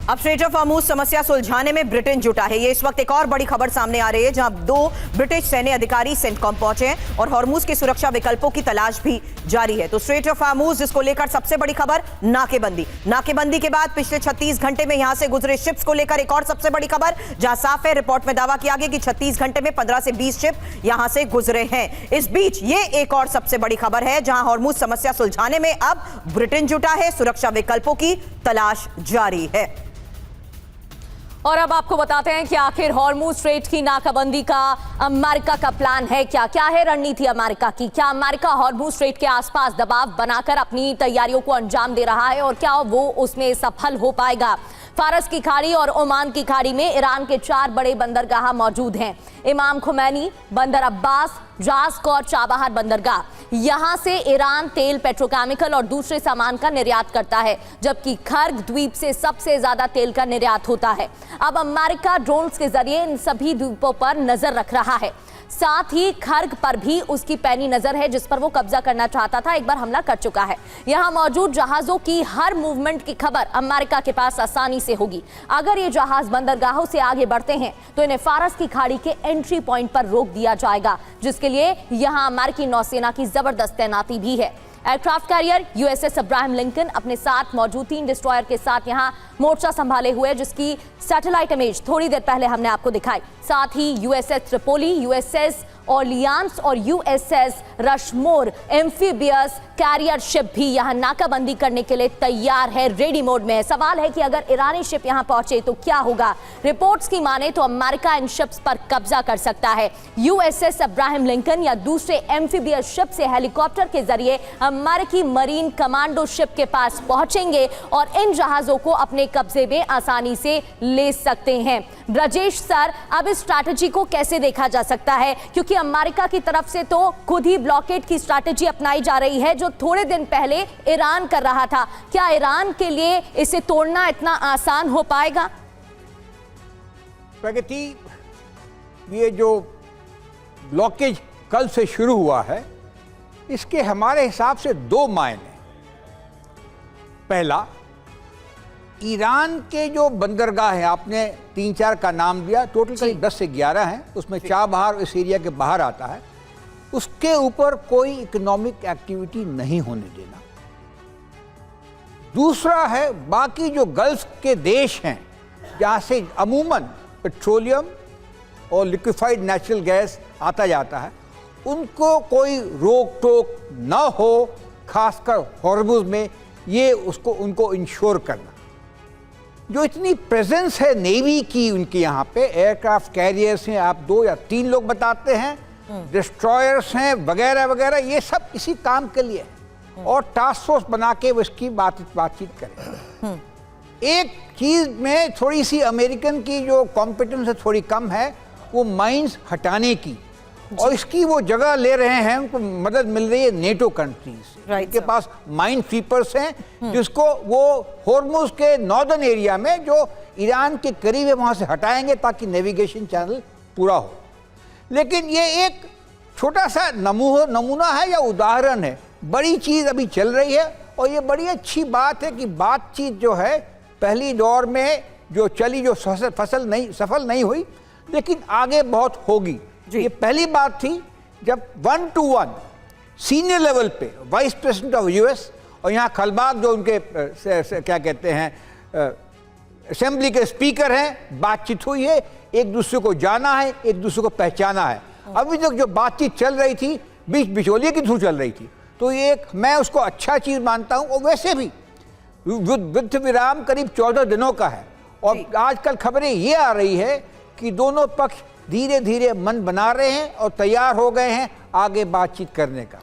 अब straight of Hormuz समस्या सुलझाने में ब्रिटेन जुटा है। ये इस वक्त एक और बड़ी खबर सामने आ रही है, जहां 2 ब्रिटिश सैन्य अधिकारी सेंटकॉम पहुंचे हैं और हॉर्मुज की सुरक्षा विकल्पों की तलाश भी जारी है। तो स्ट्रेट ऑफ हॉर्मुज, जिसको लेकर सबसे बड़ी खबर नाकेबंदी के बाद पिछले 36 घंटे में यहां से गुजरे शिप्स को लेकर एक और सबसे बड़ी खबर, जहां साफ है, रिपोर्ट में दावा किया गया कि 36 घंटे में 15 से 20 शिप यहां से गुजरे हैं। इस बीच ये एक और सबसे बड़ी खबर है, जहां हॉर्मुज समस्या सुलझाने में अब ब्रिटेन जुटा है, सुरक्षा विकल्पों की तलाश जारी है। और अब आपको बताते हैं कि आखिर हॉर्मुज स्ट्रेट की नाकाबंदी का अमेरिका का प्लान है क्या? क्या है रणनीति अमेरिका की? क्या अमेरिका हॉर्मुज स्ट्रेट के आसपास दबाव बनाकर अपनी तैयारियों को अंजाम दे रहा है और क्या वो उसमें सफल हो पाएगा? फारस की खाड़ी और ओमान की खाड़ी में ईरान के 4 बड़े बंदरगाह मौजूद हैं। इमाम खुमैनी, बंदर अब्बास, जास्क और चाबहार बंदरगाह। यहां से ईरान तेल, पेट्रोकेमिकल और दूसरे सामान का निर्यात करता है, जबकि खर्ग द्वीप से सबसे ज्यादा तेल का निर्यात होता है। अब अमेरिका ड्रोन्स के जरिए इन सभी द्वीपों पर नजर रख रहा है। साथ ही खर्ग पर भी उसकी पैनी नजर है, जिस पर वो कब्जा करना चाहता था, एक बार हमला कर चुका है। यहां मौजूद जहाजों की हर मूवमेंट की खबर अमेरिका के पास आसानी से होगी। अगर ये जहाज बंदरगाहों से आगे बढ़ते हैं तो इन्हें फारस की खाड़ी के एंट्री पॉइंट पर रोक दिया जाएगा, जिसके लिए यहां अमेरिकी नौसेना की जबरदस्त तैनाती भी है। Aircraft carrier USS Abraham Lincoln अपने साथ मौजूद 3 डिस्ट्रॉयर के साथ यहां मोर्चा संभाले हुए, जिसकी सैटेलाइट इमेज थोड़ी देर पहले हमने आपको दिखाई। साथ ही यूएसएस ट्रिपोली, यूएसएस ऑर्लियांस और USS Rushmore amphibious carrier ship भी यहां नाकाबंदी करने के लिए तैयार है, रेडी मोड में है। सवाल है कि अगर ईरानी शिप यहां पहुंचे तो क्या होगा? रिपोर्ट्स की माने तो अमेरिका इन शिप्स पर कब्जा कर सकता है। यूएसएस अब्राहम लिंकन या दूसरे एम्फीबियस शिप से हेलीकॉप्टर के जरिए अमेरिकी मरीन कमांडो शिप के पास पहुंचेंगे और इन जहाजों को अपने कब्जे में आसानी से ले सकते हैं। ब्रजेश सर, अब इस स्ट्रैटेजी को कैसे देखा जा सकता है? क्योंकि अमेरिका की तरफ से तो खुद ही ब्लॉकेड की स्ट्रैटेजी अपनाई जा रही है, जो थोड़े दिन पहले ईरान कर रहा था। क्या ईरान के लिए इसे तोड़ना इतना आसान हो पाएगा? प्रगति, ये जो ब्लॉकेज कल से शुरू हुआ है, इसके हमारे हिसाब से 2 मायने। पहला, ईरान के जो बंदरगाह हैं, आपने 3-4 का नाम दिया, टोटल करीब 10 से 11 हैं, उसमें चाबहार इस एरिया के बाहर आता है, उसके ऊपर कोई इकोनॉमिक एक्टिविटी नहीं होने देना। दूसरा है, बाकी जो गल्फ के देश हैं, जहाँ से अमूमन पेट्रोलियम और लिक्विफाइड नेचुरल गैस आता जाता है, उनको कोई रोक टोक न हो, खासकर हॉर्मुज में, ये उनको इंश्योर करना। जो इतनी प्रेजेंस है नेवी की उनके यहाँ पे, एयरक्राफ्ट कैरियर्स हैं, आप 2 या 3 लोग बताते हैं, डिस्ट्रॉयर्स हैं वगैरह वगैरह, ये सब इसी काम के लिए है और टास्क फोर्स बना के वो इसकी बातचीत करें। एक चीज में थोड़ी सी अमेरिकन की जो कॉम्पिटेंस है थोड़ी कम है, वो माइंस हटाने की, और इसकी वो जगह ले रहे हैं, उनको मदद मिल रही है नेटो कंट्रीज से। उनके पास माइन स्वीपर्स हैं, जिसको वो हॉर्मुज के नॉर्दर्न एरिया में जो ईरान के करीब है वहां से हटाएंगे, ताकि नेविगेशन चैनल पूरा हो। लेकिन ये एक छोटा सा नमूना है या उदाहरण है, बड़ी चीज अभी चल रही है। और ये बड़ी अच्छी बात है कि बातचीत जो है पहली दौर में जो चली, जो सफल नहीं हुई, लेकिन आगे बहुत होगी। ये पहली बात थी जब 1-to-1 सीनियर लेवल पे वाइस प्रेसिडेंट ऑफ यूएस और यहाँ खलबाग जो उनके क्या कहते हैं असेंबली के स्पीकर हैं, बातचीत हुई है, एक दूसरे को जाना है, एक दूसरे को पहचाना है। अभी तक जो बातचीत चल रही थी बीच बिचौलिए के थ्रू चल रही थी, तो ये एक मैं उसको अच्छा चीज मानता हूँ। और वैसे भी युद्ध विराम करीब 14 दिनों का है और आजकल खबरें ये आ रही है कि दोनों पक्ष धीरे धीरे मन बना रहे हैं और तैयार हो गए हैं आगे बातचीत करने का।